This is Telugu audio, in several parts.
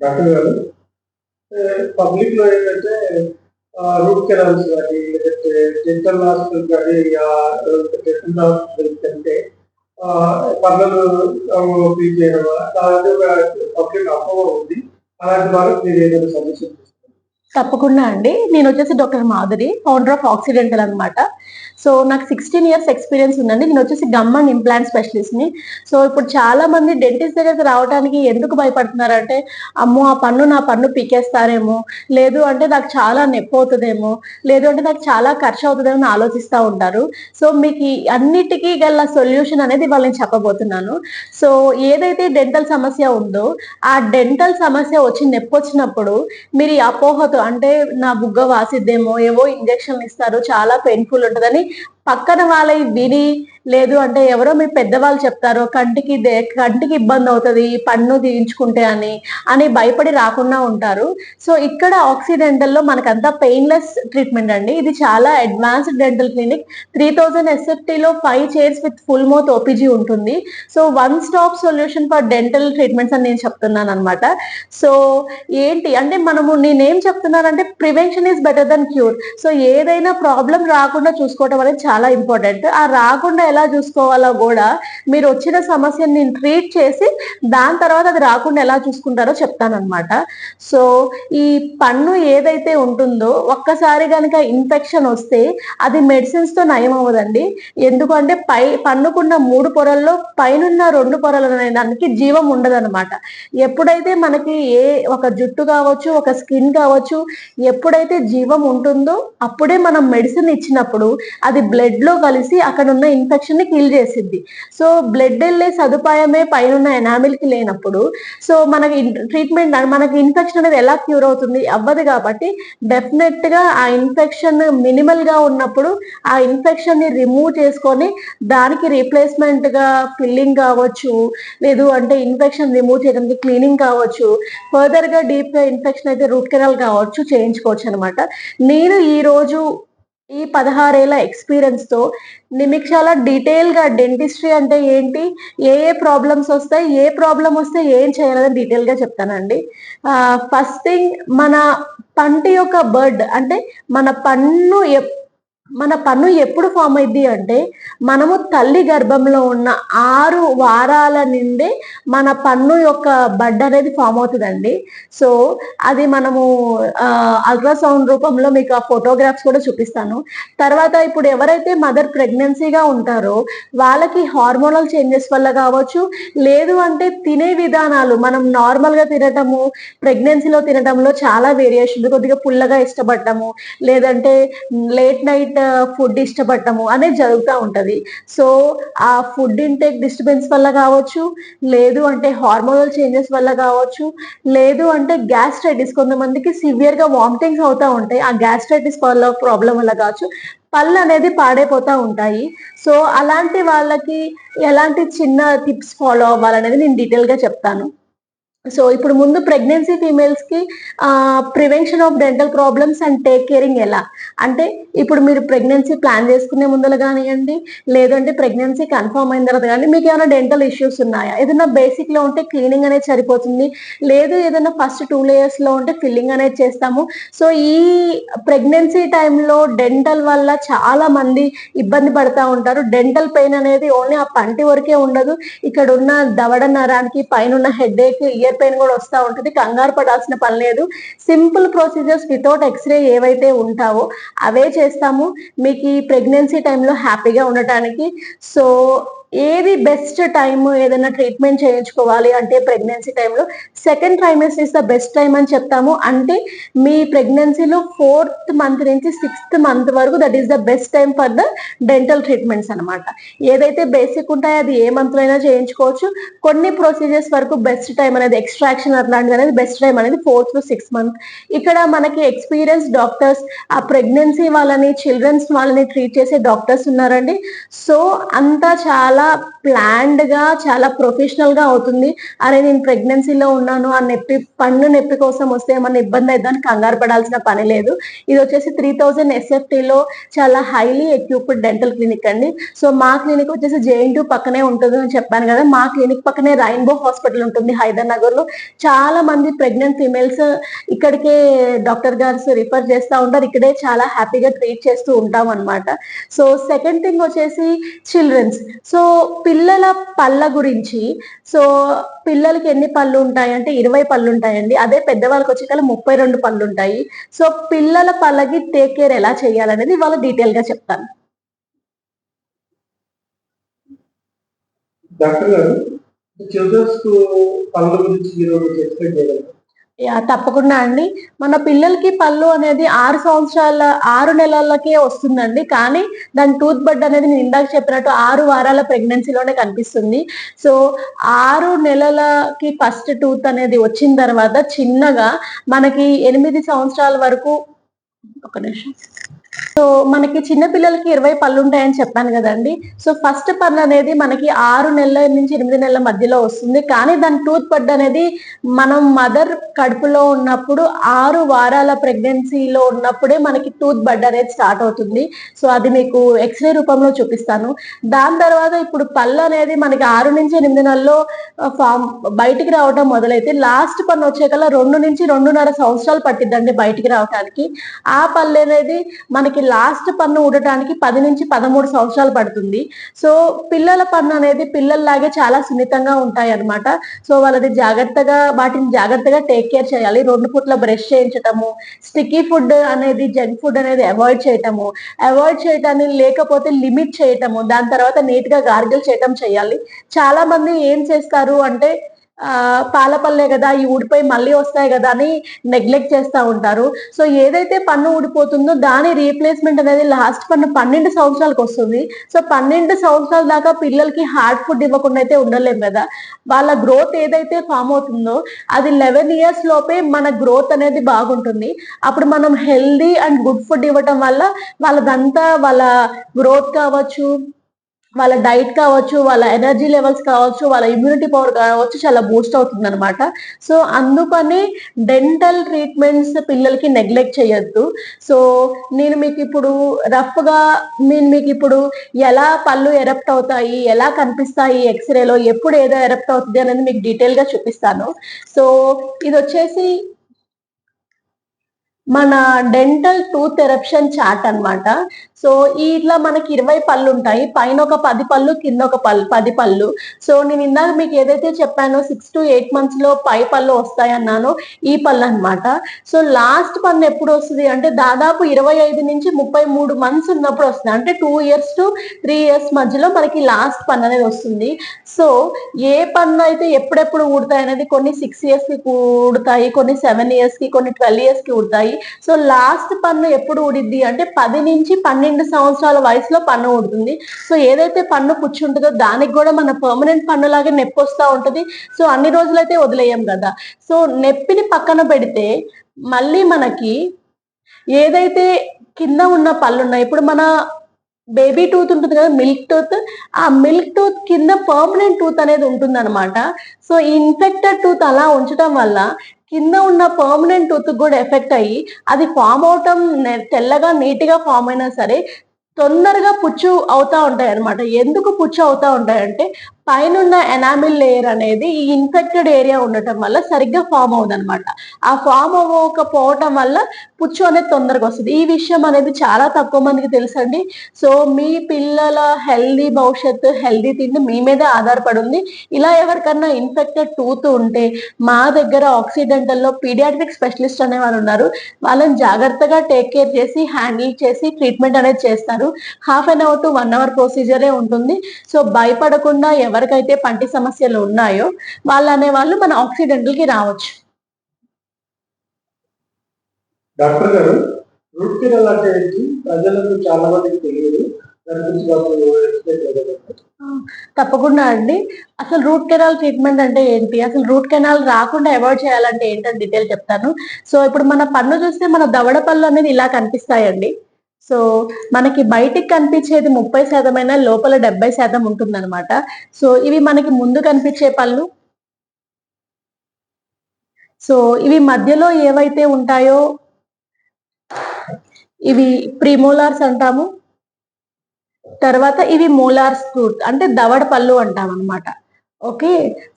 డాక్టర్ గారు పబ్లిక్ లో ఏంటంటే రూట్ కెనాల్స్ కానీ లేదంటే డెంటల్ హాస్పిటల్ కానీ డెంటల్ హాస్పిటల్ కంటే పనులు ఫీల్ చేయడం అలాంటి ఒక పబ్లిక్ అపోహ ఉంది. అలాంటి వాళ్ళకి మీరు ఏదైనా సజెషన్ తప్పకుండా అండి. నేను వచ్చేసి doctor Madhuri, founder of accidental అనమాట. సో నాకు 16 ఇయర్స్ ఎక్స్పీరియన్స్ ఉందండి. నేను వచ్చేసి గమ్ అండ్ ఇంప్లాంట్ స్పెషలిస్ట్‌ని. సో ఇప్పుడు చాలా మంది డెంటిస్ట్ దగ్గరికి రావడానికి ఎందుకు భయపడుతున్నారంటే, అమ్మో! నా పన్ను పీకేస్తారేమో, లేదు అంటే నాకు చాలా నొప్పవుతదేమో, లేదు అంటే నాకు చాలా ఖర్చు అవుతదేమో అని ఆలోచిస్తా ఉంటారు. సో మీకు అన్నిటికి గల సొల్యూషన్ అనేది ఇవాళ నేను చెప్పబోతున్నాను. సో ఏదైతే డెంటల్ సమస్య ఉందో, ఆ డెంటల్ సమస్య వచ్చి నొప్పొచ్చినప్పుడు మీరు ఈ అపోహతో అంటే నా బుగ్గ వాసిద్దేమో, ఏవో ఇంజెక్షన్లు ఇస్తారు, చాలా పెయిన్‌ఫుల్ ఉంటదని పక్కన వాళ్ళయి విని, లేదు అంటే ఎవరో మీ పెద్దవాళ్ళు చెప్తారు కంటికి ఇబ్బందవుతది పన్ను తీయించుకుంటే అని భయపడి రాకుండా ఉంటారు. సో ఇక్కడ ఆక్సిడెంటల్‌లో మనకంతా పెయిన్‌లెస్ ట్రీట్మెంట్ అండి. ఇది చాలా అడ్వాన్స్డ్ డెంటల్ క్లినిక్. 3000 ఎస్ఎఫ్టీలో 5 chairs with full mouth OPG ఉంటుంది. So one stop solution for dental treatments అని నేను చెప్తున్నాననమాట. సో ఏంటి అంటే నేనేం చెప్తున్నానంటే prevention is better than cure. So ఏదైనా ప్రాబ్లమ్ రాకుండా చూసుకోవడం అనేది చాలా ఇంపార్టెంట్. ఆ రాకుండా ఎలా చూసుకోవాలో కూడా మీరు వచ్చిన సమస్యని నేను ట్రీట్ చేసి దాని తర్వాత అది రాకుండా ఎలా చూసుకుంటారో చెప్తానన్నమాట. సో ఈ పన్ను ఏదైతే ఉంటుందో ఒక్కసారి కనుక ఇన్ఫెక్షన్ వస్తే అది మెడిసిన్స్ తో నయం అవ్వదండి. ఎందుకంటే పన్నుకున్న 3 పొరల్లో పైనున్న 2 పొరలు అనే దానికి జీవం ఉండదన్నమాట. ఎప్పుడైతే మనకి ఒక జుట్టు కావచ్చు, ఒక స్కిన్ కావచ్చు, ఎప్పుడైతే జీవం ఉంటుందో అప్పుడే మనం మెడిసిన్ ఇచ్చినప్పుడు అది బ్లడ్ లో కలిసి అక్కడ ఉన్న ఇన్ఫెక్షన్ ని కిల్ చేసిద్ది. సో బ్లడ్ వెళ్ళే సదుపాయమే పైన ఎనామిల్ కి లేనప్పుడు సో మనకి ఇన్ఫెక్షన్ అనేది ఎలా క్యూర్ అవుతుంది? అవ్వదు. కాబట్టి డెఫినెట్ గా ఆ ఇన్ఫెక్షన్ మినిమల్ గా ఉన్నప్పుడు ఆ ఇన్ఫెక్షన్ ని రిమూవ్ చేసుకొని దానికి రీప్లేస్మెంట్ గా ఫిల్లింగ్ కావచ్చు, లేదు అంటే ఇన్ఫెక్షన్ రిమూవ్ చేయడానికి క్లీనింగ్ కావచ్చు, ఫర్దర్ గా డీప్ గా ఇన్ఫెక్షన్ అయితే రూట్ కెనాల్ కావచ్చు, చేయించుకోవచ్చు అనమాట. నేను ఈ రోజు ఈ 16 ఏళ్ల ఎక్స్పీరియన్స్ తో మీకు చాలా డీటెయిల్ గా డెంటిస్ట్రీ అంటే ఏంటి, ఏ ప్రాబ్లమ్స్ వస్తాయి, ఏ ప్రాబ్లం వస్తే ఏం చేయాలని డీటెయిల్ గా చెప్తానండి. ఫస్ట్ థింగ్, మన పంటి యొక్క బర్డ్ అంటే మన పన్ను ఎప్పుడు ఫామ్ అయింది అంటే మనము తల్లి గర్భంలో ఉన్న 6 వారాల నుండే మన పన్ను యొక్క బడ్ అనేది ఫామ్ అవుతుందండి. సో అది మనము అల్ట్రాసౌండ్ రూపంలో మీకు ఆ ఫోటోగ్రాఫ్స్ కూడా చూపిస్తాను. తర్వాత ఇప్పుడు ఎవరైతే మదర్ ప్రెగ్నెన్సీగా ఉంటారో వాళ్ళకి హార్మోనల్ చేంజెస్ వల్ల కావచ్చు, లేదు అంటే తినే విధానాలు మనం నార్మల్ గా తినటము, ప్రెగ్నెన్సీలో తినటంలో చాలా వేరియేషన్, కొద్దిగా పుల్లగా ఇష్టపడటము, లేదంటే లేట్ నైట్ ఫుడ్ ఇష్టపడటము అనేది జరుగుతూ ఉంటది. సో ఆ ఫుడ్ ఇంటేక్ డిస్టర్బెన్స్ వల్ల కావచ్చు, లేదు అంటే హార్మోనల్ చేంజెస్ వల్ల కావచ్చు, లేదు అంటే గ్యాస్ట్రైటిస్, కొంతమందికి సివియర్ గా వామిటింగ్స్ అవుతా ఉంటాయి. ఆ గ్యాస్ట్రైటిస్ వల్ల ప్రాబ్లం వల్ల కావచ్చు పళ్ళు అనేది పాడైపోతా ఉంటాయి. సో అలాంటి వాళ్ళకి ఎలాంటి చిన్న టిప్స్ ఫాలో అవ్వాలనేది నేను డీటెయిల్ గా చెప్తాను. సో ఇప్పుడు ముందు ప్రెగ్నెన్సీ ఫీమేల్స్ కి prevention of dental problems and take caring ఎలా అంటే, ఇప్పుడు మీరు ప్రెగ్నెన్సీ ప్లాన్ చేసుకునే ముందర కానివ్వండి, లేదంటే ప్రెగ్నెన్సీ కన్ఫర్మ్ అయిన తర్వాత కానీ మీకు ఏమైనా డెంటల్ ఇష్యూస్ ఉన్నాయా, ఏదైనా బేసిక్ లో ఉంటే క్లీనింగ్ అనేది సరిపోతుంది, లేదు ఏదైనా ఫస్ట్ 2 లేయర్స్ లో ఉంటే ఫిల్లింగ్ అనేది చేస్తాము. సో ఈ ప్రెగ్నెన్సీ టైంలో డెంటల్ వల్ల చాలా మంది ఇబ్బంది పడతా ఉంటారు. డెంటల్ పెయిన్ అనేది ఓన్లీ ఆ పంటి వరకే ఉండదు, ఇక్కడ ఉన్న దవడ నరానికి పైన హెడ్ ఏక్, ఇయర్ పెయిన్ కూడా వస్తూ ఉంటుంది. కంగారు పడాల్సిన పని లేదు. సింపుల్ ప్రొసీజర్స్ వితౌట్ ఎక్స్రే ఏవైతే ఉంటావో అవే చేస్తాము మీకు ఈ ప్రెగ్నెన్సీ టైంలో హ్యాపీగా ఉండటానికి. సో ఏది బెస్ట్ టైం ఏదైనా ట్రీట్మెంట్ చేయించుకోవాలి అంటే ప్రెగ్నెన్సీ టైంలో second trimester is the best time అని చెప్తాము. అంటే మీ ప్రెగ్నెన్సీలో 4th మంత్ నుంచి 6th మంత్ వరకు that is the best time for the dental treatments అనమాట. ఏదైతే బేసిక్ ఉంటాయో అది ఏ మంత్ అయినా చేయించుకోవచ్చు. కొన్ని ప్రొసీజర్స్ వరకు బెస్ట్ టైం అనేది ఎక్స్ట్రాక్షన్ అట్లాంటిది అనేది బెస్ట్ టైం అనేది 4th to 6th మంత్. ఇక్కడ మనకి ఎక్స్పీరియన్స్ డాక్టర్స్ ఆ ప్రెగ్నెన్సీ వాళ్ళని, చిల్డ్రన్స్ వాళ్ళని ట్రీట్ చేసే డాక్టర్స్ ఉన్నారండి. సో అంతా చాలా చాలా ప్లాన్డ్ గా చాలా ప్రొఫెషనల్ గా అవుతుంది. అరే నేను ప్రెగ్నెన్సీలో ఉన్నాను ఆ నొప్పి పన్ను నొప్పి కోసం వస్తే ఏమన్నా ఇబ్బంది అయిద్దని కంగారు పడాల్సిన పని లేదు. ఇది వచ్చేసి 3000 SFT లో చాలా హైలీ ఎక్విప్డ్ డెంటల్ క్లినిక్ అండి. సో మా క్లినిక్ వచ్చేసి JNTU పక్కనే ఉంటుంది అని చెప్పాను కదా. మా క్లినిక్ పక్కనే రైన్బో హాస్పిటల్ ఉంటుంది హైదర్నగర్ లో. చాలా మంది ప్రెగ్నెంట్ ఫీమేల్స్ ఇక్కడికే డాక్టర్ గారు రిఫర్ చేస్తూ ఉంటారు. ఇక్కడే చాలా హ్యాపీగా ట్రీట్ చేస్తూ ఉంటాం అనమాట. సో సెకండ్ థింగ్ వచ్చేసి చిల్డ్రన్స్. సో పిల్లల పళ్ళ గురించి, సో పిల్లలకి ఎన్ని పళ్ళు ఉంటాయి అంటే 20 పళ్ళు ఉంటాయండి. అదే పెద్దవాళ్ళకి వచ్చేకల్లా 32 పళ్ళు ఉంటాయి. సో పిల్లల పళ్ళకి టేక్ కేర్ ఎలా చేయాలనేది వాళ్ళ డీటెయిల్ గా చెప్తాను. డాక్టర్ గారు, చిల్డ్రన్స్ పళ్ళ గురించి మీరు ఎక్స్ప్లెయిన్ చేయగలరా? తప్పకుండా అండి. మన పిల్లలకి పళ్ళు అనేది 6 నెలలకే వస్తుందండి. కానీ దాని టూత్ బడ్ అనేది నేను ఇందాక చెప్పినట్టు 6 వారాల ప్రెగ్నెన్సీలోనే కనిపిస్తుంది. సో 6 నెలలకి ఫస్ట్ టూత్ అనేది వచ్చిన తర్వాత చిన్నగా మనకి 8 సంవత్సరాల వరకు, ఒక నిమిషం, సో మనకి చిన్న పిల్లలకి 20 పళ్ళు ఉంటాయని చెప్పాను కదండి. సో ఫస్ట్ పన్ను అనేది మనకి 6 నెలల నుంచి 8 నెలల మధ్యలో వస్తుంది. కానీ దాని టూత్ బడ్ అనేది మనం మదర్ కడుపులో ఉన్నప్పుడు 6 వారాల ప్రెగ్నెన్సీలో ఉన్నప్పుడే మనకి టూత్ బడ్ అనేది స్టార్ట్ అవుతుంది. సో అది మీకు ఎక్స్రే రూపంలో చూపిస్తాను. దాని తర్వాత ఇప్పుడు పళ్ళు అనేది మనకి 6 నుంచి 8 నెలల్లో బయటికి రావడం మొదలైతే లాస్ట్ పన్ను వచ్చేకల్లా 2 నుంచి 2.5 సంవత్సరాలు పట్టిద్దండి బయటికి రావడానికి. ఆ పళ్ళు అనేది మనకి లాస్ట్ పన్ను ఊడటానికి 10 నుంచి 13 సంవత్సరాలు పడుతుంది. సో పిల్లల పన్ను అనేది పిల్లల్లాగే చాలా సున్నితంగా ఉంటాయి అన్నమాట. సో వాటిని జాగ్రత్తగా టేక్ కేర్ చేయాలి. 2 పూట్ల బ్రష్ చేయించటము, స్టిక్కీ ఫుడ్ అనేది, జంక్ ఫుడ్ అనేది అవాయిడ్ చేయటాన్ని లేకపోతే లిమిట్ చేయటము, దాని తర్వాత నీట్ గా గార్గిల్ చేయటం చేయాలి. చాలా మంది ఏం చేస్తారు అంటే పాల పళ్ళే కదా, ఈ ఊడిపోయి మళ్ళీ వస్తాయి కదా అని నెగ్లెక్ట్ చేస్తూ ఉంటారు. సో ఏదైతే పన్ను ఊడిపోతుందో దాని రీప్లేస్మెంట్ అనేది లాస్ట్ పన్ను 12 సంవత్సరాలకు వస్తుంది. సో 12 సంవత్సరాల దాకా పిల్లలకి హార్డ్ ఫుడ్ ఇవ్వకుండా అయితే ఉండలేం కదా. వాళ్ళ గ్రోత్ ఏదైతే ఫామ్ అవుతుందో అది 11 ఇయర్స్ లోపే మన గ్రోత్ అనేది బాగుంటుంది. అప్పుడు మనం హెల్దీ అండ్ గుడ్ ఫుడ్ ఇవ్వటం వల్ల వాళ్ళదంతా వాళ్ళ గ్రోత్ కావచ్చు, వాళ్ళ డైట్ కావచ్చు, వాళ్ళ ఎనర్జీ లెవెల్స్ కావచ్చు, వాళ్ళ ఇమ్యూనిటీ పవర్ కావచ్చు చాలా బూస్ట్ అవుతుంది అనమాట. సో అందుకని డెంటల్ ట్రీట్మెంట్స్ పిల్లలకి నెగ్లెక్ట్ చేయొద్దు. సో నేను మీకు ఇప్పుడు ఎలా పళ్ళు ఎరప్ట్ అవుతాయి, ఎలా కనిపిస్తాయి ఎక్స్రేలో, ఎప్పుడు ఏదో ఎరప్ట్ అవుతుంది అనేది మీకు డీటెయిల్ గా చూపిస్తాను. సో ఇది వచ్చేసి మన డెంటల్ టూత్ ఎరప్షన్ చార్ట్ అన్నమాట. సో ఇట్లా మనకి 20 పళ్ళు ఉంటాయి. పైన ఒక 10 పళ్ళు, కింద ఒక 10 పళ్ళు. సో నేను ఇందాక మీకు ఏదైతే చెప్పానో 6 to 8 months లో పై పళ్ళు వస్తాయి అన్నానో ఈ పళ్ళు అన్నమాట. సో లాస్ట్ పన్ను ఎప్పుడు వస్తుంది అంటే దాదాపు 25 నుంచి 33 months ఉన్నప్పుడు వస్తుంది. అంటే 2 years to 3 years మధ్యలో మనకి లాస్ట్ పన్ను అనేది వస్తుంది. సో ఏ పన్ను అయితే ఎప్పుడెప్పుడు ఊడతాయి అనేది కొన్ని 6 years కి ఊడతాయి, కొన్ని 7 years కి, కొన్ని 12 years కి ఊడతాయి. సో లాస్ట్ పన్ను ఎప్పుడు ఊడిద్ది అంటే 10 నుంచి 12 సంవత్సరాల వయసులో పన్ను ఊడుతుంది. సో ఏదైతే పన్ను పుచ్చి ఉంటుందో దానికి కూడా మన పర్మనెంట్ పన్ను లాగే నొప్పి వస్తూ ఉంటది. సో అన్ని రోజులైతే వదిలేయం కదా. సో నొప్పిని పక్కన పెడితే మళ్ళీ మనకి ఏదైతే కింద ఉన్న పళ్ళు ఉన్నాయి, ఇప్పుడు మన బేబీ టూత్ ఉంటుంది కదా, మిల్క్ టూత్, ఆ మిల్క్ టూత్ కింద పర్మనెంట్ టూత్ అనేది ఉంటుంది అనమాట. సో ఈ ఇన్ఫెక్టెడ్ టూత్ అలా ఉంచడం వల్ల కింద ఉన్న పర్మనెంట్ టూత్ కూడా ఎఫెక్ట్ అయ్యి అది ఫామ్ అవటం తెల్లగా నీట్ గా ఫామ్ అయినా సరే తొందరగా పుచ్చు అవుతా ఉంటాయి అనమాట. ఎందుకు పుచ్చు అవుతా ఉంటాయంటే పైన ఎనామిల్ లేయర్ అనేది ఈ ఇన్ఫెక్టెడ్ ఏరియా ఉండటం వల్ల సరిగ్గా ఫామ్ అవుతుంది అనమాట. ఆ ఫామ్ అవ్వకపోవటం వల్ల పుచ్చు అనేది తొందరగా వస్తుంది. ఈ విషయం అనేది చాలా తక్కువ మందికి తెలుసండి. సో మీ పిల్లల హెల్దీ భవిష్యత్తు, హెల్దీ తిండి మీ మీదే ఆధారపడి ఉంది. ఇలా ఎవరికన్నా ఇన్ఫెక్టెడ్ టూత్ ఉంటే మా దగ్గర ఆక్సిడెంటల్లో పీడియాట్రిక్ స్పెషలిస్ట్ అనే వాళ్ళు ఉన్నారు. వాళ్ళని జాగ్రత్తగా టేక్ కేర్ చేసి హ్యాండిల్ చేసి ట్రీట్మెంట్ అనేది చేస్తారు. 1/2 hour to 1 hour ప్రొసీజరే ఉంటుంది. సో భయపడకుండా ఎవరికైతే పంటి సమస్యలు ఉన్నాయో వాళ్ళు మన ఆక్సిడెంటల్ కి రావచ్చు. డాక్టర్ గారు, రూట్ కెనాల్ అంటే ఏంటి? ప్రజలకు చాలా మందికి తెలియదు. దాని గురించి ఎక్స్ప్లెయిన్ చేయగలరా? తప్పకుండా అండి. అసలు రూట్ కెనాల్ ట్రీట్మెంట్ అంటే ఏంటి, అసలు రూట్ కెనాల్ రాకుండా అవాయిడ్ చేయాలంటే ఏంటని డీటెయిల్ చెప్తాను. సో ఇప్పుడు మన పన్ను చూస్తే మన దవడ పళ్ళు అనేది ఇలా కనిపిస్తాయండి. సో మనకి బయటికి కనిపించేది 30% లోపల 70% ఉంటుందన్నమాట. సో ఇవి మనకి ముందు కనిపించే పళ్ళు. సో ఇవి మధ్యలో ఏవైతే ఉంటాయో ఇవి ప్రీమోలార్స్ అంటాము. తర్వాత ఇవి మోలార్స్ టూత్ అంటే దవడ పళ్ళు అంటాం అనమాట. ఓకే.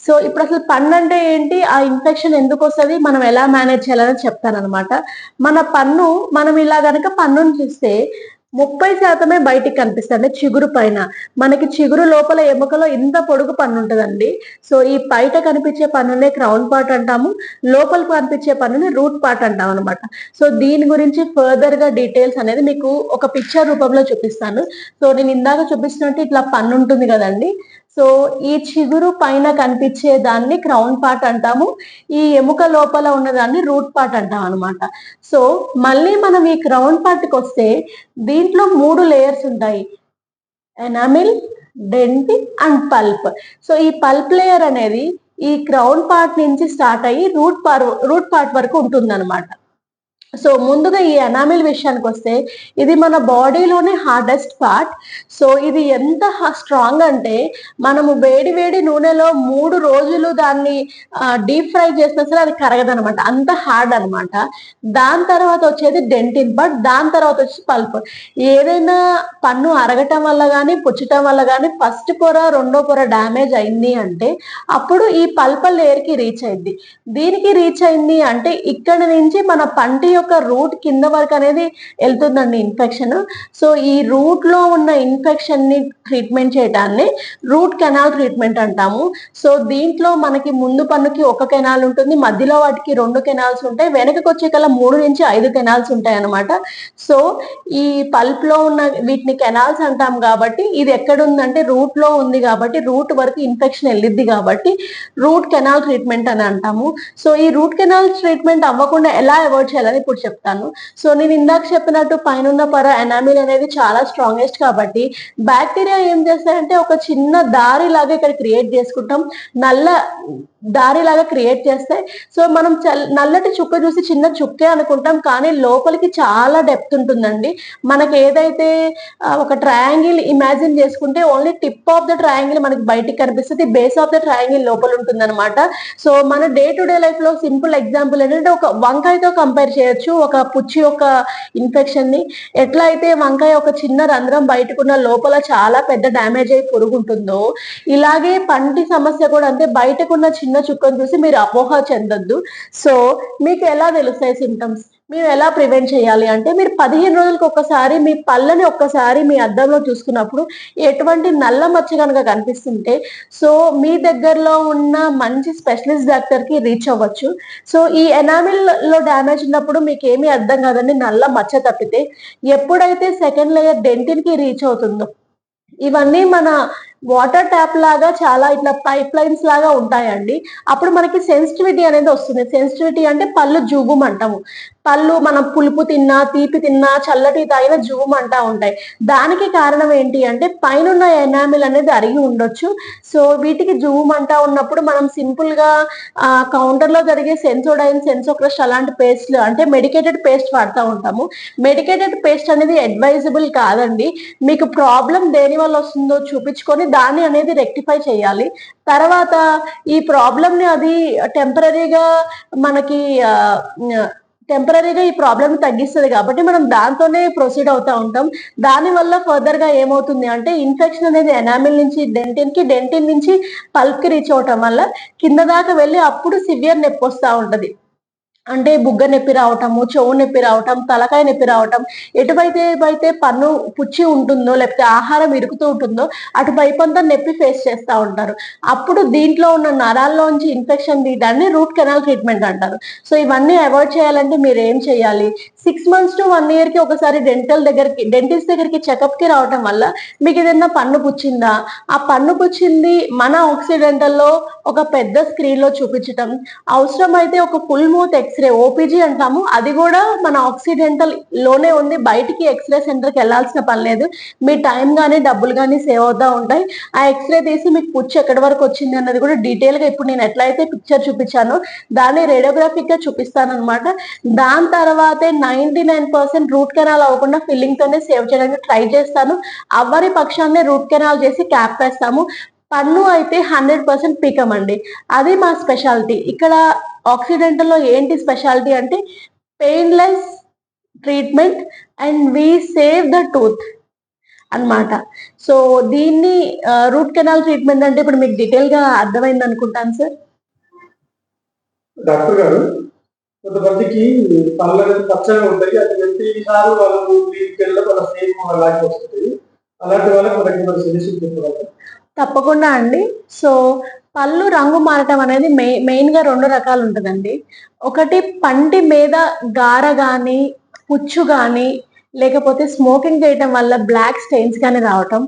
సో ఇప్పుడు అసలు పన్ను అంటే ఏంటి, ఆ ఇన్ఫెక్షన్ ఎందుకు వస్తుంది, మనం ఎలా మేనేజ్ చేయాలని చెప్తానన్నమాట. మన పన్ను మనం ఇలా గనక పన్నును చూస్తే 30% బయటికి కనిపిస్తుంది, అంటే చిగురు పైన. మనకి చిగురు లోపల ఎముకలో ఇంత పొడుగు పన్ను ఉంటుందండి. సో ఈ బయట కనిపించే పన్నునే క్రౌన్ పార్ట్ అంటాము, లోపల కనిపించే పన్నుని రూట్ పార్ట్ అంటాం అనమాట. సో దీని గురించి ఫర్దర్ గా డీటెయిల్స్ అనేది మీకు ఒక పిక్చర్ రూపంలో చూపిస్తాను. సో నేను ఇందాక చూపించినట్టు ఇట్లా పన్ను ఉంటుంది కదండి. సో ఈ చిగురు పైన కనిపించే దాన్ని క్రౌన్ పార్ట్ అంటాము, ఈ ఎముక లోపల ఉన్నదాన్ని రూట్ పార్ట్ అంటాం అనమాట. సో మళ్ళీ మనం ఈ క్రౌన్ పార్ట్కి వస్తే దీంట్లో 3 లేయర్స్ ఉంటాయి, enamel, dentine and pulp. So ఈ పల్ప్ లేయర్ అనేది ఈ క్రౌన్ పార్ట్ నుంచి స్టార్ట్ అయ్యి రూట్ పార్ట్ వరకు ఉంటుందన్నమాట. సో ముందుగా ఈ ఎనామిల్ విషయానికి వస్తే ఇది మన బాడీలోనే హార్డెస్ట్ పార్ట్. సో ఇది ఎంత స్ట్రాంగ్ అంటే మనము వేడి వేడి నూనెలో 3 రోజులు దాన్ని డీప్ ఫ్రై చేసినా సరే అది కరగదనమాట, అంత హార్డ్ అనమాట. దాని తర్వాత వచ్చేది డెంటిన్ పార్ట్, దాని తర్వాత వచ్చి పల్ప్. ఏదైనా పన్ను అరగటం వల్ల కానీ పుచ్చటం వల్ల కానీ ఫస్ట్ పొర రెండో పొర డ్యామేజ్ అయింది అంటే అప్పుడు ఈ పల్పల్ లేయర్ కి రీచ్ అయింది. దీనికి రీచ్ అయింది అంటే ఇక్కడ నుంచి మన పంటి యొక్క రూట్ కింద వరకు అనేది వెళ్తుందండి ఇన్ఫెక్షన్. సో ఈ రూట్ లో ఉన్న ఇన్ఫెక్షన్ ని ట్రీట్మెంట్ చేయడాన్ని రూట్ కెనాల్ ట్రీట్మెంట్ అంటాము. సో దీంట్లో మనకి ముందు పన్నుకి ఒక కెనాల్ ఉంటుంది, మధ్యలో వాటికి 2 కెనాల్స్ ఉంటాయి, వెనకకి వచ్చే కల్లా 3 నుంచి 5 కెనాల్స్ ఉంటాయి అన్నమాట. సో ఈ పల్ప్ లో ఉన్న వీటిని కెనాల్స్ అంటాం కాబట్టి ఇది ఎక్కడ ఉందంటే రూట్ లో ఉంది కాబట్టి రూట్ వరకు ఇన్ఫెక్షన్ వెళ్ళిద్ది కాబట్టి రూట్ కెనాల్ ట్రీట్మెంట్ అని అంటాము. సో ఈ రూట్ కెనాల్ ట్రీట్మెంట్ అవ్వకుండా ఎలా అవాయిడ్ చేయాలని ఇప్పుడు చెప్తాను. సో నేను ఇందాక చెప్పినట్టు పైన పొర ఎనామిల్ అనేది చాలా స్ట్రాంగెస్ట్ కాబట్టి బ్యాక్టీరియా ఏం చేస్తాయంటే ఒక చిన్న దారి లాగా ఇక్కడ క్రియేట్ చేసుకుంటాం, నల్ల దారి లాగా క్రియేట్ చేస్తాయి. సో మనం నల్లటి చుక్క చూసి చిన్న చుక్కే అనుకుంటాం, కానీ లోపలికి చాలా డెప్త్ ఉంటుందండి. మనకి ఏదైతే ఒక ట్రయాంగిల్ ఇమాజిన్ చేసుకుంటే only tip of the triangle మనకి బయటికి కనిపిస్తుంది, బేస్ ఆఫ్ ద ట్రయాంగిల్ లోపల ఉంటుంది అనమాట. సో మన డే టు డే లైఫ్ లో సింపుల్ ఎగ్జాంపుల్ ఏంటంటే ఒక వంకాయతో కంపేర్ చేయొచ్చు ఒక పుచ్చి యొక్క ఇన్ఫెక్షన్ ని. ఎట్లా అయితే వంకాయ ఒక చిన్న రంధ్రం బయటకున్న లోపల చాలా పెద్ద డ్యామేజ్ అయి పొరుగు ఉంటుందో, ఇలాగే పంటి సమస్య కూడా అంతే, బయటకున్న చిన్న చుక్కను చూసి మీరు అపోహ చెందొద్దు. సో మీకు ఎలా తెలుస్తాయి సిమ్టమ్స్, మీరు ఎలా ప్రివెంట్ చేయాలి అంటే మీరు 15 రోజులకు ఒక్కసారి మీ పళ్ళని ఒక్కసారి మీ అద్దంలో చూసుకున్నప్పుడు ఎటువంటి నల్ల మచ్చ కనుక కనిపిస్తుంటే సో మీ దగ్గరలో ఉన్న మంచి స్పెషలిస్ట్ డాక్టర్ కి రీచ్ అవ్వచ్చు. సో ఈ ఎనామిల్ లో డ్యామేజ్ ఉన్నప్పుడు మీకు ఏమీ అర్థం కాదండి, నల్ల మచ్చ తప్పితే. ఎప్పుడైతే సెకండ్ లేయర్ డెంటిన్ కి రీచ్ అవుతుందో ఇవన్నీ మన వాటర్ ట్యాప్ లాగా చాలా ఇట్లా పైప్ లైన్స్ లాగా ఉంటాయండి. అప్పుడు మనకి సెన్సిటివిటీ అనేది వస్తుంది. సెన్సిటివిటీ అంటే పళ్ళు జూబుమ్ అంటాము, పళ్ళు మనం పులుపు తిన్నా తీపి తిన్నా చల్లటి తాగిన జూమ్ అంటా ఉంటాయి. దానికి కారణం ఏంటి అంటే పైన ఎనామిల్ అనేది అరిగి ఉండొచ్చు. సో వీటికి జూమ్ అంటా ఉన్నప్పుడు మనం సింపుల్ గా కౌంటర్ లో జరిగే సెన్సోడైన్, సెన్సోక్రష్ అలాంటి పేస్ట్లు అంటే మెడికేటెడ్ పేస్ట్ వాడుతూ ఉంటాము. మెడికేటెడ్ పేస్ట్ అనేది అడ్వైజబుల్ కాదండి. మీకు ప్రాబ్లం దేని వల్ల వస్తుందో చూపించుకొని దాన్ని అనేది రెక్టిఫై చేయాలి. తర్వాత ఈ ప్రాబ్లమ్ ని అది టెంపరీగా మనకి ఈ ప్రాబ్లమ్ తగ్గిస్తుంది కాబట్టి మనం దాంతోనే ప్రొసీడ్ అవుతా ఉంటాం. దాని వల్ల ఫర్దర్ గా ఏమవుతుంది అంటే ఇన్ఫెక్షన్ అనేది ఎనామిల్ నుంచి డెంటిన్ నుంచి పల్ప్ కి రీచ్ అవటం వల్ల కింద దాకా వెళ్ళి అప్పుడు సివియర్ నొప్పి వస్తూ ఉంటది. అంటే బుగ్గ నొప్పి రావటము, చెవు నొప్పి రావటం, తలకాయ నొప్పి రావటం. ఎటువైతే పన్ను పుచ్చి ఉంటుందో లేకపోతే ఆహారం ఇరుకుతూ ఉంటుందో అటువైపు అంతా నొప్పి ఫేస్ చేస్తూ ఉంటారు. అప్పుడు దీంట్లో ఉన్న నరాల్లోంచి ఇన్ఫెక్షన్ తీయడాన్ని రూట్ కెనాల్ ట్రీట్మెంట్ అంటారు. సో ఇవన్నీ అవాయిడ్ చేయాలంటే మీరు ఏం చేయాలి, 6 months to 1 year కి ఒకసారి డెంటిస్ట్ దగ్గరికి చెకప్ కి రావటం వల్ల మీకు ఏదైనా పన్ను పుచ్చిందా, ఆ పన్ను పుచ్చింది మన ఆక్సిడెంటల్ లో ఒక పెద్ద స్క్రీన్ లో చూపించటం, అవసరమైతే ఒక ఫుల్ మౌత్ ఎక్స్రే ఓపీజీ అంటాము, అది కూడా మన ఆక్సిడెంటల్ లోనే ఉంది, బయటికి ఎక్స్రే సెంటర్కి వెళ్ళాల్సిన పని లేదు. మీ టైం కానీ డబ్బులు కానీ సేవ్ అవుతా ఉంటాయి. ఆ ఎక్స్రే తీసి మీకు పుచ్చు ఎక్కడి వరకు వచ్చింది అన్నది కూడా డీటెయిల్ గా ఇప్పుడు నేను ఎట్లయితే పిక్చర్ చూపించానో దాన్ని రేడియోగ్రాఫిక్ గా చూపిస్తాను అనమాట. దాని తర్వాతే 99% రూట్ కెనాల్ అవ్వకుండా ఫిల్లింగ్ తోనే సేవ్ చేయడానికి ట్రై చేస్తాను. ఎవరి పక్షాన్ని రూట్ కెనాల్ చేసి క్యాప్ వేస్తాము. పన్ను అయితే 100% పీకమండి, అది మా స్పెషాలిటీ. ఇక్కడ ఆక్సిడెంటల్ లో ఏంటి స్పెషాలిటీ అంటే painless treatment and we save the tooth అన్నమాట. సో దీన్ని రూట్ కెనాల్ ట్రీట్మెంట్ అంటే ఇప్పుడు మీకు డీటెయిల్ గా అర్థమైంది అనుకుంటాను సార్. డాక్టర్ గారు, కొంతమందికి పళ్ళు అనేది పచ్చగా ఉంటాయి, అది ప్రతిసారి వాళ్ళు వీటికెళ్ళ వాళ్ళ సేమ్ అలాగే వస్తుంది. అలాంటి వాళ్ళకి మనకి మన సజెషన్ చెప్పగలరా? తప్పకుండా అండి. సో పళ్ళు రంగు మారటం అనేది మెయిన్ గా 2 రకాలు ఉంటుందండి. ఒకటి పంటి మీద గార గాని, పుచ్చు గాని, లేకపోతే స్మోకింగ్ చేయటం వల్ల బ్లాక్ స్టెయిన్స్ కానీ రావటం.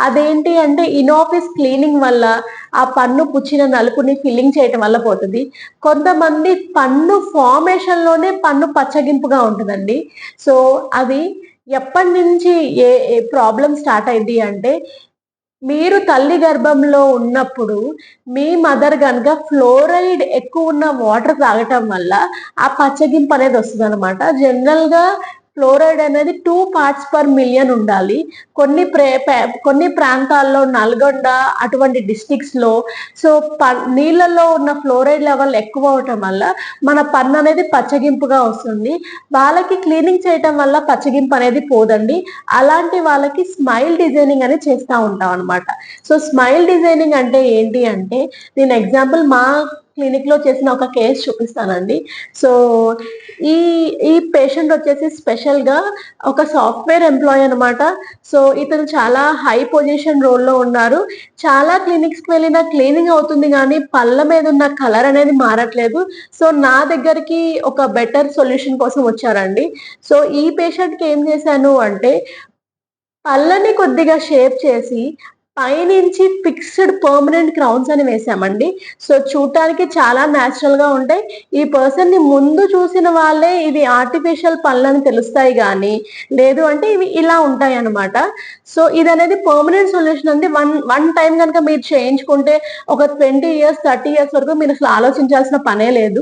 అదేంటి అంటే ఇన్ఆఫీస్ క్లీనింగ్ వల్ల ఆ పన్ను పుచ్చిన నలుపుని ఫిల్లింగ్ చేయటం వల్ల పోతుంది. కొంతమంది పన్ను ఫార్మేషన్ లోనే పన్ను పచ్చగింపుగా ఉంటుందండి. సో అది ఎప్పటి నుంచి ఏ ప్రాబ్లం స్టార్ట్ అయింది అంటే మీరు తల్లి గర్భంలో ఉన్నప్పుడు మీ మదర్ గనుక ఫ్లోరైడ్ ఎక్కువ ఉన్న వాటర్ తాగటం వల్ల ఆ పచ్చగింపు అనేది వస్తుంది అనమాట. జనరల్ గా ఫ్లోరైడ్ అనేది 2 parts per million ఉండాలి. కొన్ని ప్రాంతాల్లో నల్గొండ అటువంటి డిస్ట్రిక్ట్స్ లో సో నీళ్ళల్లో ఉన్న ఫ్లోరైడ్ లెవెల్ ఎక్కువ అవటం వల్ల మన పన్ను అనేది పచ్చగింపుగా వస్తుంది. వాళ్ళకి క్లీనింగ్ చేయటం వల్ల పచ్చగింపు అనేది పోదండి. అలాంటి వాళ్ళకి స్మైల్ డిజైనింగ్ అనేది చేస్తూ ఉంటాం అనమాట. సో స్మైల్ డిజైనింగ్ అంటే ఏంటి అంటే నేను ఎగ్జాంపుల్ మా క్లినిక్ లో చేసిన ఒక కేసు చూపిస్తానండి. సో ఈ ఈ పేషెంట్ వచ్చేసి స్పెషల్ గా ఒక సాఫ్ట్వేర్ ఎంప్లాయీ అనమాట. సో ఇతను చాలా హై పొజిషన్ రోల్లో ఉన్నారు. చాలా క్లినిక్స్ కి వెళ్ళినా క్లీనింగ్ అవుతుంది కానీ పళ్ళ మీద ఉన్న కలర్ అనేది మారట్లేదు. సో నా దగ్గరికి ఒక బెటర్ సొల్యూషన్ కోసం వచ్చారండి. సో ఈ పేషెంట్ కి ఏం చేశాను అంటే పళ్ళని కొద్దిగా షేప్ చేసి పైనుంచి ఫిక్స్డ్ పర్మనెంట్ క్రౌన్స్ అని వేసామండి. సో చూడటానికి చాలా న్యాచురల్ గా ఉంటాయి. ఈ పర్సన్ ని ముందు చూసిన వాళ్ళే ఇది ఆర్టిఫిషియల్ పళ్ళని తెలుస్తాయి కానీ లేదు అంటే ఇవి ఇలా ఉంటాయి అనమాట. సో ఇది అనేది పర్మనెంట్ సొల్యూషన్ అండి. వన్ టైం కనుక మీరు చేయించుకుంటే ఒక 20 years 30 years వరకు మీరు అసలు ఆలోచించాల్సిన పనే లేదు.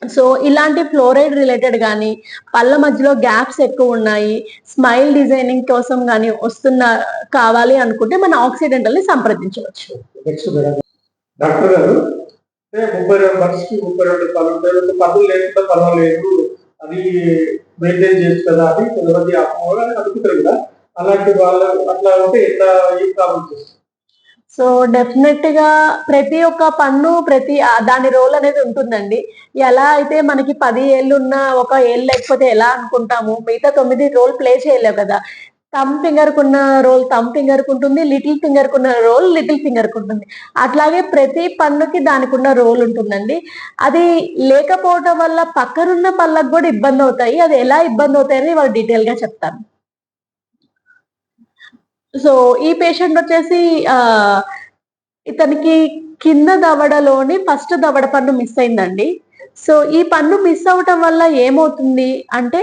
సో ఇలాంటి ఫ్లోరైడ్ రిలేటెడ్ కానీ పళ్ళ మధ్యలో గ్యాప్స్ ఎక్కువ ఉన్నాయి, స్మైల్ డిజైనింగ్ కోసం కానీ కావాలి అనుకుంటే మన ఆక్సిడెంటల్ ని సంప్రదించవచ్చు. డాక్టర్ గారు, 32 మనిషికి 32 పళ్ళు ఉంటాయి, పళ్ళు లేకుండా పర్వాలేదు అది మెయింటైన్ చేయొచ్చు కదా అని కొంతమంది అనుకుంటారు కదా, అలాంటి వాళ్ళు అట్లా ఉంటే ఎట్లా ఏం ప్రాబ్లం చేస్తారు? సో డెఫినెట్ గా ప్రతి ఒక్క పన్ను దాని రోల్ అనేది ఉంటుందండి. ఎలా అయితే మనకి 10 ఏళ్ళు ఉన్న ఒక ఏళ్ళు లేకపోతే ఎలా అనుకుంటాము, మిగతా 9 రోల్ ప్లే చేయలేవు కదా. థమ్ ఫింగర్ కున్న రోల్ థమ్ ఫింగర్ కు ఉంటుంది, లిటిల్ ఫింగర్ కున్న రోల్ లిటిల్ ఫింగర్ కు ఉంటుంది. అట్లాగే ప్రతి పన్నుకి దానికి ఉన్న రోల్ ఉంటుందండి. అది లేకపోవడం వల్ల పక్కనున్న పళ్ళకు కూడా ఇబ్బంది అవుతాయి. అది ఎలా ఇబ్బంది అవుతాయని వాళ్ళు డీటెయిల్ గా చెప్తాను. సో ఈ పేషెంట్ వచ్చేసి ఇతనికి కింద దవడలోని ఫస్ట్ దవడ పన్ను మిస్ అయిందండి. సో ఈ పన్ను మిస్ అవటం వల్ల ఏమవుతుంది అంటే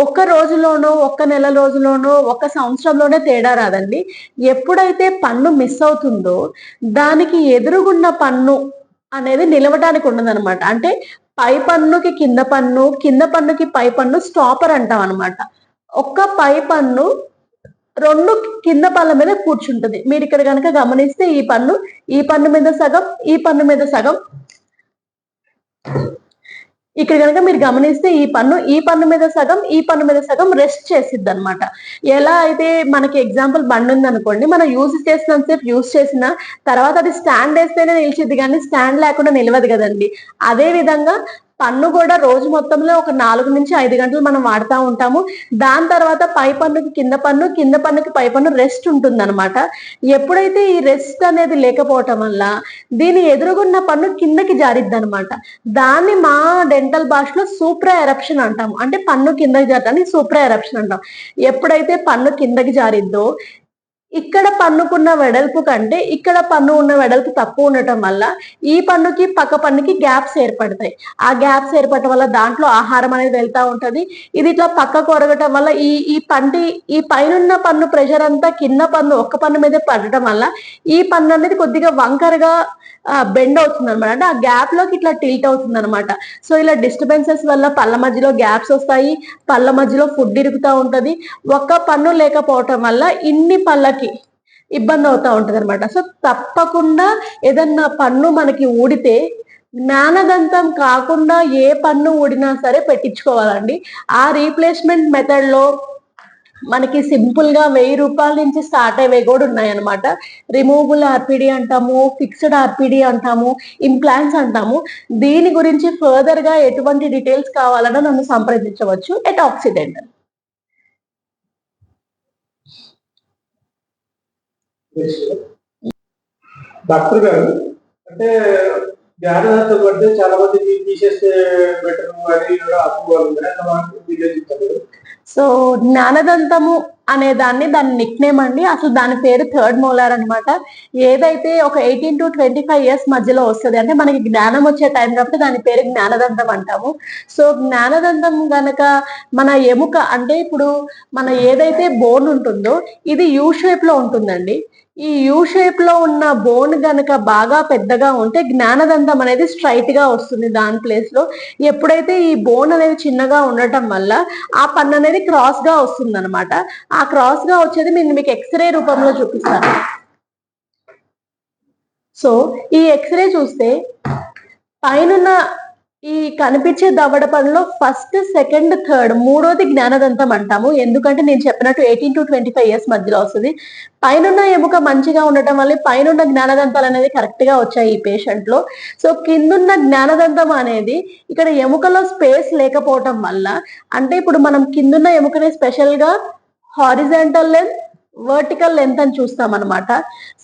ఒక్క రోజులోనో, ఒక్క నెల రోజులోనో, ఒక్క సంవత్సరంలోనే తేడా రాదండి. ఎప్పుడైతే పన్ను మిస్ అవుతుందో దానికి ఎదురుగున్న పన్ను అనేది నిలవటానికి ఉండదన్నమాట. అంటే పై పన్నుకి కింద పన్ను, కింద పన్నుకి పై పన్ను స్టాపర్ అంటాం అనమాట. ఒక్క పై పన్ను 2 కింద పళ్ళ మీద కూర్చుంటుంది. మీరు ఇక్కడ కనుక గమనిస్తే ఈ పన్ను మీద సగం, ఈ పన్ను మీద సగం, ఇక్కడ కనుక మీరు గమనిస్తే ఈ పన్ను మీద సగం, ఈ పన్ను మీద సగం రెస్ట్ చేసిద్ది అనమాట. ఎలా అయితే మనకి ఎగ్జాంపుల్ బండి ఉంది అనుకోండి, మనం యూజ్ చేసినంతసేపు యూజ్ చేసిన తర్వాత అది స్టాండ్ వేస్తేనే నిలిచిద్ది కానీ స్టాండ్ లేకుండా నిలవదు కదండి. అదే విధంగా పన్ను కూడా రోజు మొత్తంలో ఒక 4 నుంచి 5 గంటలు మనం వాడుతూ ఉంటాము. దాని తర్వాత పై పన్నుకి కింద పన్ను, కింద పన్నుకి పై పన్ను రెస్ట్ ఉంటుంది అనమాట. ఎప్పుడైతే ఈ రెస్ట్ అనేది లేకపోవటం వల్ల దీని ఎదురుగున్న పన్ను కిందకి జారిద్ది అనమాట. దాన్ని మా డెంటల్ భాషలో సూప్రా ఎరప్షన్ అంటాము. అంటే పన్ను కిందకి జారటాన్ని సూప్రా ఎరప్షన్ అంటాం. ఎప్పుడైతే పన్ను కిందకి జారిద్దో ఇక్కడ పన్నుకున్న వెడల్పు కంటే ఇక్కడ పన్ను ఉన్న వెడల్పు తక్కువ ఉండటం వల్ల ఈ పన్నుకి పక్క పన్నుకి గ్యాప్స్ ఏర్పడతాయి. ఆ గ్యాప్స్ ఏర్పడటం వల్ల దాంట్లో ఆహారం అనేది వెళ్తా ఉంటది. ఇది ఇట్లా పక్కకు ఒరగటం వల్ల ఈ ఈ పైనున్న పన్ను ప్రెషర్ అంతా కింద పన్ను ఒక్క పన్ను మీదే పడటం వల్ల ఈ పన్ను అనేది కొద్దిగా వంకరగా బెండ్ అవుతుంది అనమాట. అంటే ఆ గ్యాప్ లోకి ఇట్లా టిల్ట్ అవుతుంది అనమాట. సో ఇలా డిస్టర్బెన్సెస్ వల్ల పళ్ళ మధ్యలో గ్యాప్స్ వస్తాయి, పళ్ళ మధ్యలో ఫుడ్ ఇరుగుతూ ఉంటది. ఒక్క పన్ను లేకపోవటం వల్ల ఇన్ని పళ్ళకి ఇబ్బంది అవుతా ఉంటది అనమాట. సో తప్పకుండా ఏదన్నా పన్ను మనకి ఊడితే జ్ఞానదంతం కాకుండా ఏ పన్ను ఊడినా సరే పెట్టించుకోవాలండి. ఆ రీప్లేస్మెంట్ మెథడ్ లో మనకి సింపుల్ గా 1000 రూపాయల నుంచి స్టార్ట్ అయ్యేవి కూడా ఉన్నాయన్నమాట. రిమూవబుల్ ఆర్పిడి అంటాము, ఫిక్స్డ్ ఆర్పిడి అంటాము, ఇంప్లాంట్స్ అంటాము. దీని గురించి ఫర్దర్ గా ఎటువంటి డీటెయిల్స్ కావాలన్నా నన్ను సంప్రదించవచ్చు ఎట్ ఆక్సిడెంటల్. డాక్టర్ గారు, అంటే జ్ఞానదాతం అంటే చాలా మంది తీసేస్తే బెటర్ అని అపోహలు ఉన్నాయి. సో జ్ఞానదంతము అనే దాని నిక్ నేమ్ అండి. అసలు దాని పేరు థర్డ్ మోలార్ అనమాట. ఏదైతే ఒక 18 to 25 ఇయర్స్ మధ్యలో వస్తుంది, అంటే మనకి జ్ఞానం వచ్చే టైం కాబట్టి దాని పేరు జ్ఞానదంతం అంటాము. సో జ్ఞానదంతం గనక మన ఎముక, అంటే ఇప్పుడు మన ఏదైతే బోన్ ఉంటుందో ఇది యూ షేప్ లో ఉంటుందండి. ఈ యూ షేప్ లో ఉన్న బోన్ గనక బాగా పెద్దగా ఉంటే జ్ఞానదంతం అనేది స్ట్రైట్ గా వస్తుంది దాని ప్లేస్ లో. ఎప్పుడైతే ఈ బోన్ అనేది చిన్నగా ఉండటం వల్ల ఆ పన్ను అనేది క్రాస్ గా వస్తుంది అనమాట. ఆ క్రాస్ గా వచ్చేది నేను మీకు ఎక్స్రే రూపంలో చూపిస్తాను. సో ఈ ఎక్స్రే చూస్తే పైన ఈ కనిపించే దవడ పనులో ఫస్ట్, సెకండ్, థర్డ్, మూడోది జ్ఞానదంతం అంటాము. ఎందుకంటే నేను చెప్పినట్టు 18 to 25 ఇయర్స్ మధ్యలో వస్తుంది. పైన ఎముక మంచిగా ఉండటం వల్ల పైన జ్ఞానదంతాలు అనేది కరెక్ట్ గా వచ్చాయి ఈ పేషెంట్ లో. సో కిందున్న జ్ఞానదంతం అనేది ఇక్కడ ఎముకలో స్పేస్ లేకపోవటం వల్ల, అంటే ఇప్పుడు మనం కిందున్న ఎముకని స్పెషల్ గా హారిజాంటల్ లెంత్, వర్టికల్ లెంత్ అని చూస్తాం అనమాట.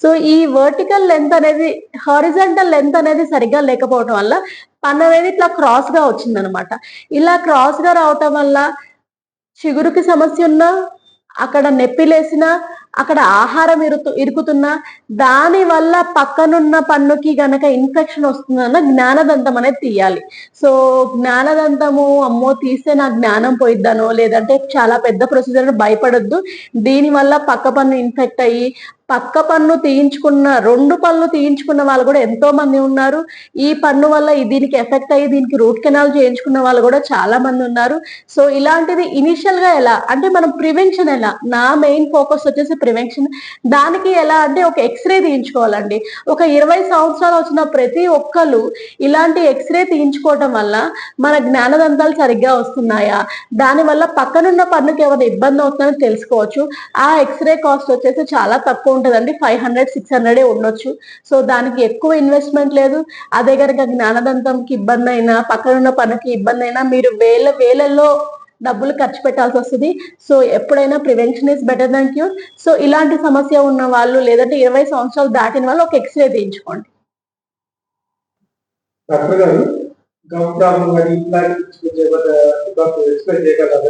సో ఈ వర్టికల్ లెంత్ అనేది, హారిజాంటల్ లెంత్ అనేది సరిగ్గా లేకపోవడం వల్ల పన్ను అనేది ఇట్లా క్రాస్ గా వచ్చింది అనమాట. ఇలా క్రాస్ గా రావటం వల్ల చిగురుకి సమస్య ఉన్నా, అక్కడ నొప్పి లేసినా, అక్కడ ఆహారం ఇరుకుతున్నా, దాని వల్ల పక్కనున్న పన్నుకి గనక ఇన్ఫెక్షన్ వస్తుందన్న జ్ఞానదంతం అనేది తీయాలి. సో జ్ఞానదంతము అమ్మో తీస్తే నా జ్ఞానం పోయిద్దనో, లేదంటే చాలా పెద్ద ప్రొసీజర్ భయపడొద్దు. దీని వల్ల పక్క పన్ను ఇన్ఫెక్ట్ అయ్యి పక్క పన్ను తీయించుకున్న, 2 పళ్ళు తీయించుకున్న వాళ్ళు కూడా ఎంతో మంది ఉన్నారు. ఈ పన్ను వల్ల దీనికి ఎఫెక్ట్ అయ్యి దీనికి రూట్ కెనాల్ చేయించుకున్న వాళ్ళు కూడా చాలా మంది ఉన్నారు. సో ఇలాంటిది ఇనిషియల్ గా ఎలా అంటే మనం ప్రివెన్షన్ ఎలా, నా మెయిన్ ఫోకస్ వచ్చేసి ప్రివెన్షన్. దానికి ఎలా అంటే ఒక ఎక్స్రే తీయించుకోవాలండి. ఒక 20 సంవత్సరాలు వచ్చిన ప్రతి ఒక్కరు ఇలాంటి ఎక్స్రే తీయించుకోవటం వల్ల మన జ్ఞానదంతాలు సరిగ్గా వస్తున్నాయా, దాని వల్ల పక్కనున్న పన్నుకి ఏమైనా ఇబ్బంది అవుతుందని తెలుసుకోవచ్చు. ఆ ఎక్స్రే కాస్ట్ వచ్చేసి చాలా తక్కువ ఉంటుందండి, 500-600 ఉండొచ్చు. సో దానికి ఎక్కువ ఇన్వెస్ట్మెంట్ లేదు. అదే కనుక జ్ఞానదంతంకి ఇబ్బంది అయినా, పక్కనున్న పన్నుకి ఇబ్బంది అయినా మీరు వేలలో డబ్బులు ఖర్చు పెట్టాల్సి వస్తుంది. సో ఎప్పుడైనా prevention is better than cure. So ఇలాంటి సమస్య ఉన్న వాళ్ళు, లేదంటే 20 సంవత్సరాలు దాటిన వాళ్ళు ఒక ఎక్స్రే తీయించుకోండి.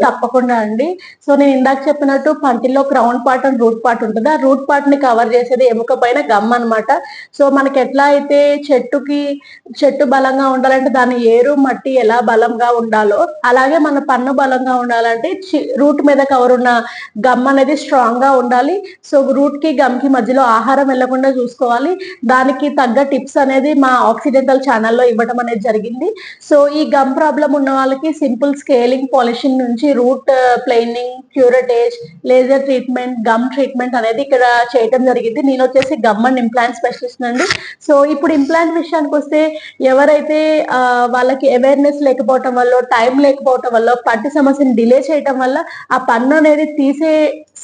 తప్పకుండా అండి. సో నేను ఇందాక చెప్పినట్టు పంటిలో crown part and root part ఉంటుంది. ఆ రూట్ పార్ట్ ని కవర్ చేసేది ఎముక పైన గమ్ అనమాట. సో మనకి ఎట్లా అయితే చెట్టు బలంగా ఉండాలంటే దాని ఏరు మట్టి ఎలా బలంగా ఉండాలో, అలాగే మన పన్ను బలంగా ఉండాలంటే రూట్ మీద కవర్ ఉన్న గమ్ అనేది స్ట్రాంగ్ గా ఉండాలి. సో రూట్ కి గమ్ కి మధ్యలో ఆహారం వెళ్లకుండా చూసుకోవాలి. దానికి తగ్గ టిప్స్ అనేది మా ఆక్సిడెంటల్ ఛానల్లో ఇవ్వడం అనేది జరిగింది. సో ఈ గమ్ ప్రాబ్లం ఉన్న వాళ్ళకి సింపుల్ స్కేలింగ్, పాలిషింగ్ నుంచి root planing, curettage, laser treatment, gum treatment అనేది ఇక్కడ చేయడం జరిగింది. నేను వచ్చేసి గమ్ అండ్ ఇంప్లాంట్ స్పెషలిస్ట్ అండి. సో ఇప్పుడు ఇంప్లాంట్ విషయానికి వస్తే, ఎవరైతే వాళ్ళకి అవేర్నెస్ లేకపోవటం వల్ల, టైం లేకపోవటం వల్ల, పంటి సమస్యను డిలే చేయటం వల్ల ఆ పన్ను అనేది తీసే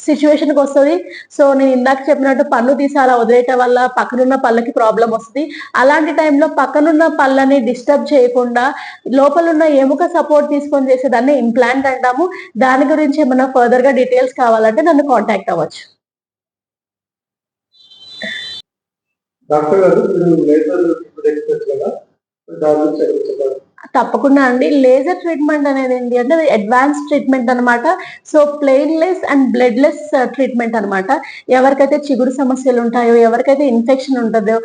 సిచ్యువేషన్ కి వస్తుంది. సో నేను ఇందాక చెప్పినట్టు పన్ను తీసి అలా వదిలేయటం వల్ల పక్కనున్న పళ్ళకి ప్రాబ్లం వస్తుంది. అలాంటి టైంలో పక్కనున్న పళ్ళని డిస్టర్బ్ చేయకుండా లోపల ఉన్న ఎముక సపోర్ట్ తీసుకొని చేసేదాన్ని ఇంప్లాంట్ అంటాము. దాని గురించి ఏమైనా ఫర్దర్ గా డీటెయిల్స్ కావాలంటే నన్ను కాంటాక్ట్ అవ్వచ్చు. డాక్టర్ గారు, మీరు లేజర్ ఎక్స్పర్ట్ కదా, దాని గురించి తప్పకుండా అండి. లేజర్ ట్రీట్మెంట్ అనేది ఏంటి అంటే అది అడ్వాన్స్ ట్రీట్మెంట్ అనమాట. సో ప్లెయిన్‌లెస్ అండ్ బ్లడ్‌లెస్ ట్రీట్మెంట్ అనమాట. ఎవరికైతే చిగురు సమస్యలు ఉంటాయో, ఎవరికైతే ఇన్ఫెక్షన్ ఉంటదో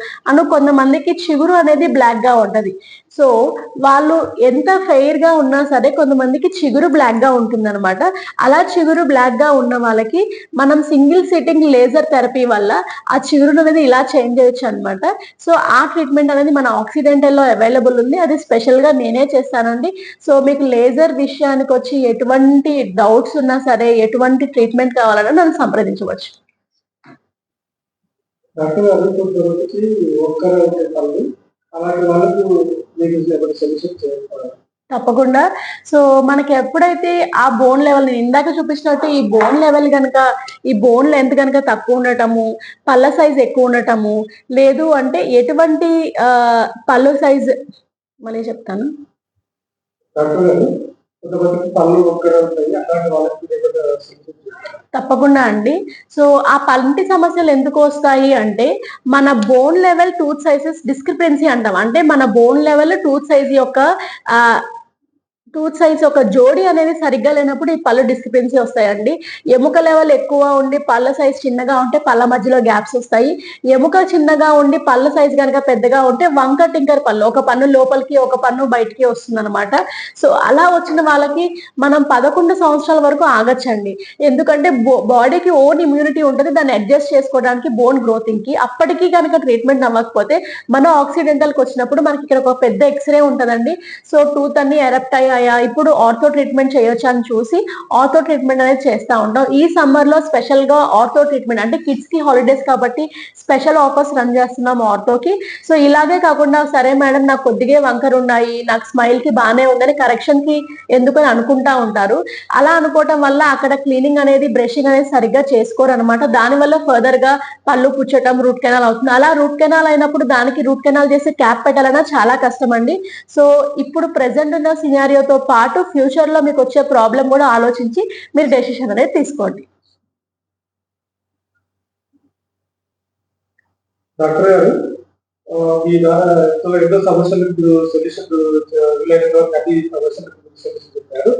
కొంతమందికి చిగురు అనేది బ్లాక్‌గా ఉంటది. సో వాళ్ళు ఎంత ఫెయిర్‌గా ఉన్నా సరే కొంతమందికి చిగురు బ్లాక్‌గా ఉంటుందనమాట. అలా చిగురు బ్లాక్‌గా ఉన్న వాళ్ళకి మనం సింగిల్ సిట్టింగ్ లేజర్ థెరపీ వల్ల ఆ చిగురు అనేది ఇలా చేంజ్ చేయొచ్చనమాట. సో ఆ ట్రీట్మెంట్ అనేది మన ఆక్సిడెంటల్‌లో అవైలబుల్ ఉంది. అది స్పెషల్‌గా నేనే చేస్తానండి. సో మీకు లేజర్ విషయానికొచ్చి ఎటువంటి డౌట్స్ ఉన్నా సరే, ఎటువంటి ట్రీట్మెంట్ కావాలన్నా నన్ను సంప్రదించవచ్చు. డాక్టర్ గారు కొంతమందికి ఒక్కరే ఉండే పనులు అలాంటి వాళ్ళకు మీరు ఏమైనా సజెషన్ చేస్తారా? తప్పకుండా. సో మనకి ఎప్పుడైతే ఆ బోన్ లెవెల్ నేను ఇందాక చూపించినట్టు ఈ బోన్ లెవెల్ గనక ఈ బోన్ లెంత్ గనక తక్కువ ఉండటము, పళ్ళ సైజ్ ఎక్కువ ఉండటము, లేదు అంటే ఎటువంటి పళ్ళు సైజ్ మళ్ళీ చెప్తాను. డాక్టర్ గారు కొంతమందికి పళ్ళు ఒక్కరే ఉంటాయి. అలాంటి వాళ్ళకి ఏమైనా సజెషన్ చేస్తారా? తప్పకుండా అండి. సో ఆ పంటి సమస్యలు ఎందుకు వస్తాయి అంటే మన bone level tooth sizes discrepancy అంటాం. అంటే మన బోన్ లెవెల్ టూత్ సైజ్ యొక్క ఆహ్, టూత్ సైజ్ ఒక జోడీ అనేది సరిగ్గా లేనప్పుడు ఈ పళ్ళు డిస్క్రిపెన్సీ వస్తాయండి. ఎముక లెవెల్ ఎక్కువ ఉండి పళ్ళ సైజ్ చిన్నగా ఉంటే పళ్ళ మధ్యలో గ్యాప్స్ వస్తాయి. ఎముక చిన్నగా ఉండి పళ్ళ సైజ్ గనక పెద్దగా ఉంటే వంకర్ టింకర్ పళ్ళు. ఒక పన్ను లోపలికి, ఒక పన్ను బయటికి వస్తుందనమాట. సో అలా వచ్చిన వాళ్ళకి మనం 11 సంవత్సరాల వరకు ఆగొచ్చండి. ఎందుకంటే బాడీకి ఓన్ ఇమ్యూనిటీ ఉంటది. దాన్ని అడ్జస్ట్ చేసుకోవడానికి బోన్ గ్రోతింగ్‌కి. అప్పటికి గనక ట్రీట్మెంట్ అవ్వకపోతే మన ఆక్సిడెంటల్‌కి వచ్చినప్పుడు మనకి ఇక్కడ ఒక పెద్ద ఎక్స్‌రే ఉంటదండి. సో టూత్ అన్ని ఎరప్ట్ అయ్యాయా? ఇప్పుడు ఆర్థో ట్రీట్మెంట్ చేయొచ్చా అని చూసి ఆర్థో ట్రీట్మెంట్ అనేది చేస్తా ఉంటాం. ఈ సమ్మర్ లో స్పెషల్ గా ఆర్థో ట్రీట్మెంట్ అంటే కిడ్స్ కి హాలిడేస్ కాబట్టి స్పెషల్ ఆఫర్స్ రన్ చేస్తున్నాం ఆర్థోకి. సో ఇలాగే కాకుండా సరే మేడం నాకు కొద్దిగా వంకర ఉన్నాయి, నాకు స్మైల్ కి బానే ఉందని కరెక్షన్ కి ఎందుకని అనుకుంటా ఉంటారు. అలా అనుకోవటం వల్ల అక్కడ క్లీనింగ్ అనేది బ్రషింగ్ అనేది సరిగ్గా చేసుకోరు అనమాట. దాని వల్ల ఫర్దర్ గా పళ్ళు పుచ్చటం, రూట్ కెనాల్ అవుతుంది. అలా రూట్ కెనాల్ అయినప్పుడు దానికి రూట్ కెనాల్ చేసి క్యాప్ పెట్టాలన్నా చాలా కష్టం అండి. సో ఇప్పుడు ప్రెసెంట్ ఉన్న సినారియోతో పాటు ఫ్యూచర్ లో మీకు వచ్చే ప్రాబ్లం కూడా ఆలోచించి మీరు డెసిషన్ అనేది తీసుకోండి. డాక్టర్ గారు మీ ద్వారా ఎన్నో సమస్యలకు సొల్యూషన్ రిలేటెడ్ అన్ని సమస్యలకు సొల్యూషన్ చెప్పారు.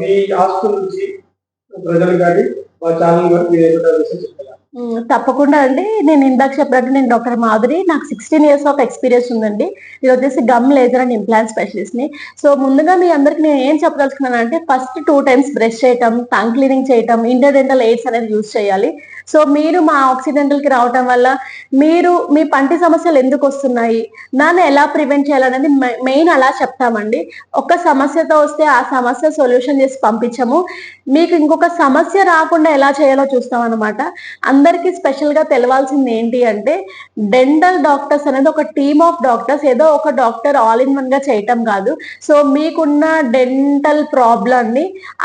మీ హాస్పిటల్ నుంచి ప్రజలు కానీ మా ఛానల్ వరకు మీరు ఏమైనా విషయం చెప్తారా? తప్పకుండా అండి. నేను ఇందాక చెప్పినట్టు నేను డాక్టర్ మాధురి. నాకు 16 ఇయర్స్ ఆఫ్ ఎక్స్‌పీరియన్స్ ఉందండి. నేను వచ్చేసి గమ్, లేజర్ అండ్ ఇంప్లాంట్ స్పెషలిస్ట్‌ని. సో ముందుగా మీ అందరికి నేను ఏం చెప్పదలుచుకున్నానంటే ఫస్ట్ 2 టైమ్స్ బ్రష్ చేయటం, టంగ్ క్లీనింగ్ చేయటం, ఇంటర్డెంటల్ ఎయిడ్స్ అనేది యూజ్ చేయాలి. సో మీరు మా ఆక్సిడెంటల్‌కి రావటం వల్ల మీరు మీ పంటి సమస్యలు ఎందుకొస్తున్నాయి? దాన్ని ఎలా ప్రివెంట్ చేయాలనేది మెయిన్ అలా చెప్తామండి. ఒక సమస్యతో వస్తే ఆ సమస్య సొల్యూషన్ చేసి పంపించము. మీకు ఇంకొక సమస్య రాకుండా ఎలా చేయాలో చూస్తామనమాట. అందరికీ స్పెషల్ గా తెలవాల్సింది ఏంటి అంటే డెంటల్ డాక్టర్స్ అనేది ఒక టీమ్ ఆఫ్ డాక్టర్స్. ఏదో ఒక డాక్టర్ ఆల్ ఇన్ వన్ గా చేయటం కాదు. సో మీకున్న డెంటల్ ప్రాబ్లమ్ ని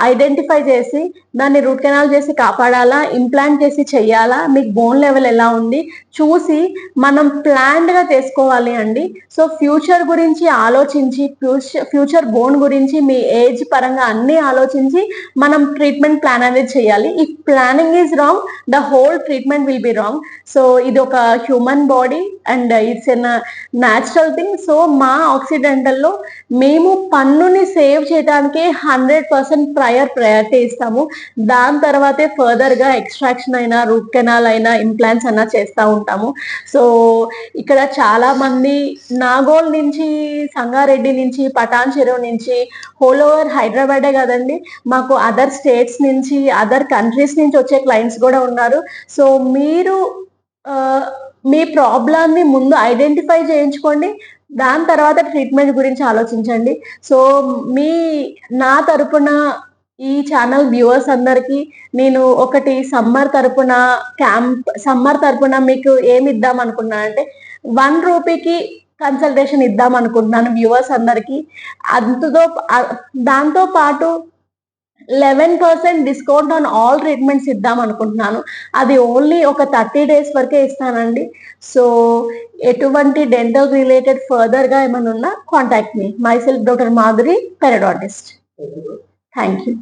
ఐడెంటిఫై చేసి దాన్ని రూట్ కెనాల్ చేసి కాపాడాలా, ఇంప్లాంట్ చేసి చెయ్యాలా, మీకు బోన్ లెవెల్ ఎలా ఉంది చూసి మనం ప్లాన్డ్ గా చేసుకోవాలి అండి. సో ఫ్యూచర్ గురించి ఆలోచించి ఫ్యూచర్ బోన్ గురించి మీ ఏజ్ పరంగా అన్ని ఆలోచించి మనం ట్రీట్మెంట్ ప్లాన్ అనేది చేయాలి. If planning is wrong the whole treatment will be wrong. So ఇది ఒక human body and it's n natural thing. So మా ఆక్సిడెంటల్లో మేము పన్నుని సేవ్ చేయడానికి 100% ప్రయారిటీ ఇస్తాము. దాని తర్వాతే ఫర్దర్ గా ఎక్స్ట్రాక్షన్ అయినా, రూట్ కెనాల్ అయినా, ఇంప్లాంట్స్ అయినా చేస్తూ ఉంటాము. సో ఇక్కడ చాలా మంది నాగోల్ నుంచి, సంగారెడ్డి నుంచి, పటాన్ చెరువు నుంచి, హోల్ ఓవర్ హైదరాబాదే కదండి, మాకు అదర్ స్టేట్స్ నుంచి, అదర్ కంట్రీస్ నుంచి వచ్చే క్లయింట్స్ కూడా ఉన్నారు. సో మీరు మీ ప్రాబ్లాన్ని ముందు ఐడెంటిఫై చేయించుకోండి. దాని తర్వాత ట్రీట్మెంట్ గురించి ఆలోచించండి. సో మీ నా తరపున ఈ ఛానల్ వ్యూవర్స్ అందరికి నేను ఒకటి సమ్మర్ తరపున మీకు ఏమి ఇద్దాం అనుకున్నా అంటే 1 రూపీకి కన్సల్టేషన్ ఇద్దాం అనుకుంటున్నాను వ్యూవర్స్ అందరికి. దాంతో పాటు 11% డిస్కౌంట్ ఆన్ ఆల్ ట్రీట్మెంట్స్ ఇద్దాం అనుకుంటున్నాను. అది ఓన్లీ ఒక 30 days వరకే ఇస్తానండి. సో ఎటువంటి డెంటల్ రిలేటెడ్ ఫర్దర్ గా ఏమైనా ఉన్నా contact me. My self doctor Madhuri, పెరడాంటిస్ట్. Thank you.